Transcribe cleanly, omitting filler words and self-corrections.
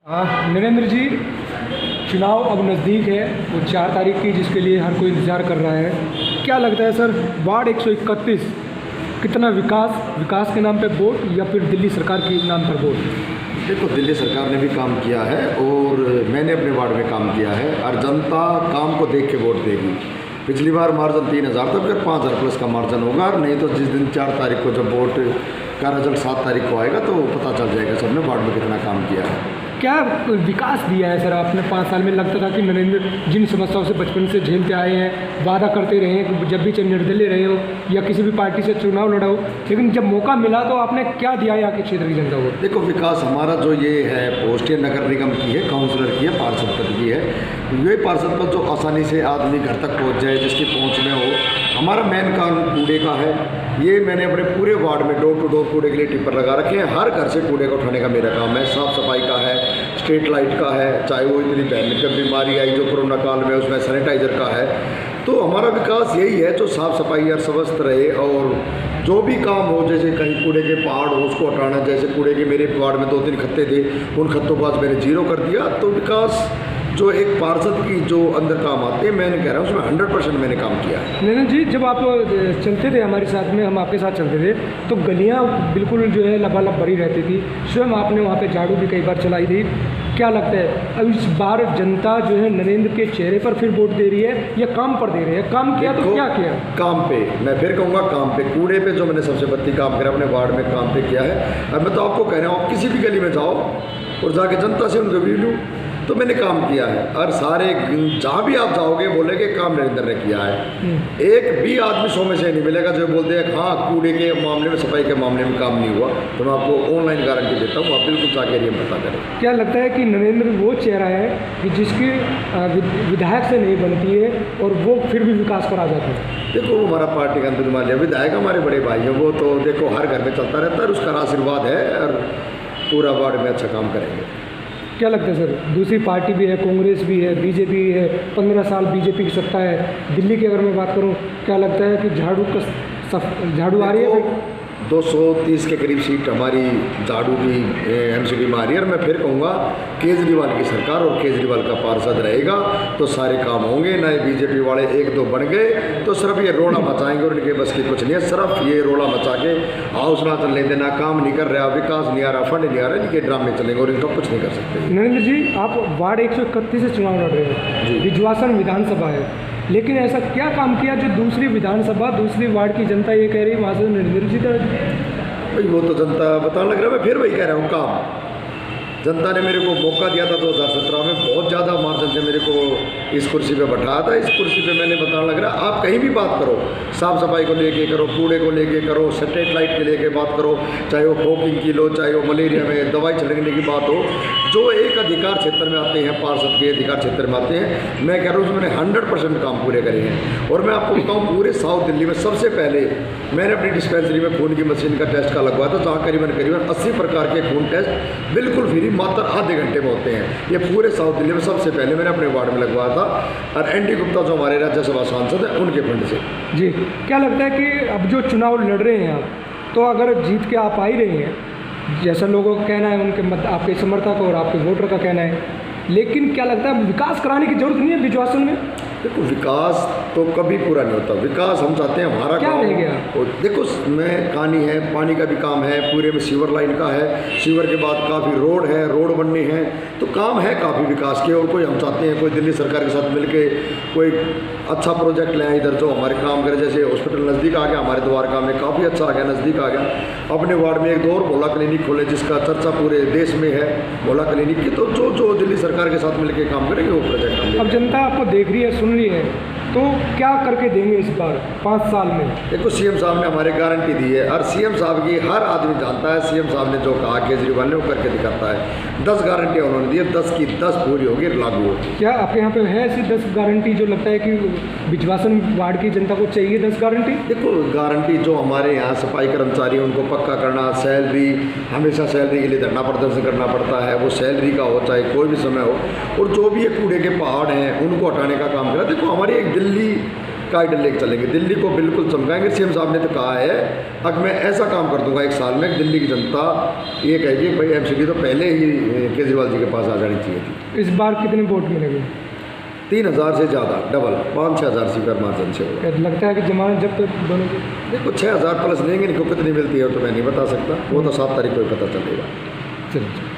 नरेंद्र जी, चुनाव अब नज़दीक है, वो 4 तारीख की, जिसके लिए हर कोई इंतज़ार कर रहा है। क्या लगता है सर, वार्ड 131 कितना विकास के नाम पे वोट या फिर दिल्ली सरकार के नाम पर वोट? देखो, दिल्ली सरकार ने भी काम किया है और मैंने अपने वार्ड में काम किया है और जनता काम को देख के वोट देगी। पिछली बार मार्जिन 3000 था, फिर 5000 प्लस का मार्जिन होगा। और नहीं तो जिस दिन 4 तारीख को जब वोट का रिजल्ट 7 तारीख को आएगा तो पता चल जाएगा सबने वार्ड में कितना काम किया है। क्या विकास दिया है सर आपने 5 साल में? लगता था कि नरेंद्र जिन समस्याओं से बचपन से झेलते आए हैं, वादा करते रहे हैं कि जब भी चाहे निर्दलीय रहे हो या किसी भी पार्टी से चुनाव लड़ा हो, लेकिन जब मौका मिला तो आपने क्या दिया है आपके क्षेत्र की जनता को? देखो, विकास हमारा जो ये है पोस्ट ये नगर निगम की है, काउंसलर की है, पार्षद पद की है। ये पार्षद पद जो आसानी से आदमी घर तक पहुँच जाए, जिसकी पहुँच में हो। हमारा मेन काम कूड़े का है। ये मैंने अपने पूरे वार्ड में डोर टू डोर कूड़े के लिए टिप्पर लगा रखे हैं। हर घर से कूड़े को उठाने का मेरा काम है। साफ़ सफाई का है, स्ट्रीट लाइट का है, चाहे वो इतनी भयंकर बीमारी आई जो कोरोना काल में, उसमें सैनिटाइज़र का है। तो हमारा विकास यही है, जो साफ़ सफाई और स्वस्थ रहे और जो भी काम हो, जैसे कहीं कूड़े के पहाड़ हो उसको हटाना। जैसे कूड़े के मेरे वार्ड में 2-3 खत्ते थे, उन खत्तों को आज मैंने 0 कर दिया। तो विकास जो एक पार्षद की जो अंदर काम आते हैं, मैंने कह रहा हूँ उसमें 100% मैंने काम किया है। नरेंद्र जी, जब आप चलते थे हमारे साथ में, हम आपके साथ चलते थे, तो गलियाँ बिल्कुल जो है लबालब भरी रहती थी। स्वयं आपने वहाँ पे झाड़ू भी कई बार चलाई थी। क्या लगता है अब इस बार जनता जो है नरेंद्र के चेहरे पर फिर वोट दे रही है या काम पर दे रही है? काम किया तो क्या किया? काम पे, मैं फिर कहूँगा काम पे। कूड़े पे जो मैंने सबसे बत्ती काम करा अपने वार्ड में काम पे किया है। अब मैं तो आपको कह रहा हूँ, आप किसी भी गली में जाओ और जाके जनता से उनका रिव्यू लूँ, तो मैंने काम किया है। और सारे जहाँ भी आप जाओगे बोलेंगे काम नरेंद्र ने किया है। एक भी आदमी 100 में से नहीं मिलेगा जो बोलते हैं हाँ कूड़े के मामले में, सफाई के मामले में काम नहीं हुआ। तो मैं आपको ऑनलाइन गारंटी देता हूँ, आप बिल्कुल जाके एरिया में पता करें। क्या लगता है कि नरेंद्र वो चेहरा है कि जिसकी विधायक से नहीं बनती है और वो फिर भी विकास पर आ जाता है? देखो, वो हमारा पार्टी का अंदर है, विधायक हमारे बड़े भाई हैं, वो तो देखो हर घर में चलता रहता है, उसका आशीर्वाद है और पूरा वार्ड में अच्छा काम करेंगे। क्या लगता है सर, दूसरी पार्टी भी है, कांग्रेस भी है, बीजेपी भी है, 15 साल बीजेपी की सत्ता है दिल्ली की। अगर मैं बात करूं, क्या लगता है कि झाड़ू आ रही है? 230 के करीब सीट हमारी झाड़ू की एमसीडी में आ रही है। और मैं फिर कहूँगा केजरीवाल की सरकार और केजरीवाल का पार्षद रहेगा तो सारे काम होंगे। नए बीजेपी वाले 1-2 बन गए तो सिर्फ ये रोड़ा मचाएंगे और इनके बस की कुछ नहीं है। सिर्फ ये रोड़ा मचा के हाउस ना चलने देना, काम नहीं कर रहा, विकास नहीं आ रहा, फंड नहीं आ रहा, इनके ड्रामे चलेंगे और इनका कुछ नहीं कर सकते। नरेंद्र जी, आप वार्ड 131 से चुनाव लड़ रहे हैं, बिजवासन विधानसभा है, लेकिन ऐसा क्या काम किया जो दूसरी विधानसभा, दूसरी वार्ड की जनता ये कह रही है वहाँ से नरेंद्र जी? भाई वो तो जनता बताने लग रहा है, मैं फिर वही कह रहा हूँ काम। जनता ने मेरे को मौका दिया था 2017 में, बहुत ज़्यादा मार्जिन से मेरे को इस कुर्सी पे बैठाया था। इस कुर्सी पे मैंने बताने लग रहा, आप कहीं भी बात करो, साफ़ सफाई को लेके करो, कूड़े को लेके करो, स्ट्रीट लाइट के लेके बात करो, चाहे वो फोकिंग की लो, चाहे वो मलेरिया में दवाई छिड़कने की बात हो, जो एक अधिकार क्षेत्र में आते हैं, पार्षद के अधिकार क्षेत्र में आते हैं, मैं कह रहा हूँ उसमें मैंने 100% काम पूरे करे हैं। और मैं आपको बताऊँ, पूरे साउथ दिल्ली में सबसे पहले मैंने अपनी डिस्पेंसरी में खून की मशीन का टेस्ट का लगवाया था, जहाँ करीबन 80 प्रकार के खून टेस्ट बिल्कुल फ्री मात्र आधे घंटे में होते हैं। ये पूरे साउथ दिल्ली में सबसे पहले मैंने अपने वार्ड में लगवाया था और एनडी गुप्ता जो हमारे राज्यसभा सांसद हैं उनके फंड से। जी, क्या लगता है कि अब जो चुनाव लड़ रहे हैं आप, तो अगर जीत के आप आ ही रहे हैं, जैसा लोगों का कहना है, उनके आपके समर्थक और आपके वोटर का कहना है, लेकिन क्या लगता है विकास कराने की जरूरत नहीं है बिजवासन में? देखो, विकास तो कभी पूरा नहीं होता। विकास हम चाहते हैं हमारा क्या रह गया? देखो, में कहानी है, पानी का भी काम है, पूरे में सीवर लाइन का है, सीवर के बाद काफ़ी रोड है, रोड बनने हैं, तो काम है काफ़ी विकास के। और कोई हम चाहते हैं कोई दिल्ली सरकार के साथ मिलके कोई अच्छा प्रोजेक्ट ले आए इधर जो हमारे काम करे। जैसे हॉस्पिटल नज़दीक आ गया, हमारे द्वारका में काफ़ी अच्छा आ गया, नज़दीक आ गया। अपने वार्ड में एक 2 और भोला क्लिनिक खोले जिसका चर्चा पूरे देश में है, भोला क्लिनिक की। तो जो दिल्ली सरकार के साथ मिलकर काम करेंगे वो प्रोजेक्ट। अब जनता आपको देख रही है, सुन रही है, तो क्या करके देंगे इस बार 5 साल में? देखो, सीएम साहब ने हमारे गारंटी दी है और सीएम साहब की हर आदमी जानता है, सीएम साहब ने जो कहा केजरीवाल ने वो करके दिखाता है। 10 गारंटियाँ उन्होंने दी है, 10 की 10 पूरी होगी, लागू होगी। क्या आपके यहाँ पे है ऐसी 10 गारंटी जो लगता है कि बिजवासन वार्ड की जनता को चाहिए 10 गारंटी? देखो, गारंटी जो हमारे यहाँ सफाई कर्मचारी हैं उनको पक्का करना, सैलरी, हमेशा सैलरी के लिए धरना प्रदर्शन करना पड़ता है, वो सैलरी का हो चाहे कोई भी समय हो। और जो भी ये कूड़े के पहाड़ हैं उनको हटाने का काम करा। देखो, हमारी एक दिल्ली काइडल लेके चलेंगे, दिल्ली को बिल्कुल चमकाएंगे। सीएम साहब ने तो कहा है अब मैं ऐसा काम कर दूंगा 1 साल में, दिल्ली की जनता ये कहेगी भाई एमसीडी तो पहले ही केजरीवाल जी के पास आ जानी चाहिए थी। इस बार कितने वोट मिलेंगे? 3000 से ज़्यादा, डबल 5-6 हज़ार सीट पर मार्जिन से होगा। लगता है कि जमानत जब्त दोनों की? देखो 6000 प्लस लेंगे, इनको कितनी मिलती है तो मैं नहीं बता सकता, वो तो 7 तारीख को ही पता चलेगा। चलिए।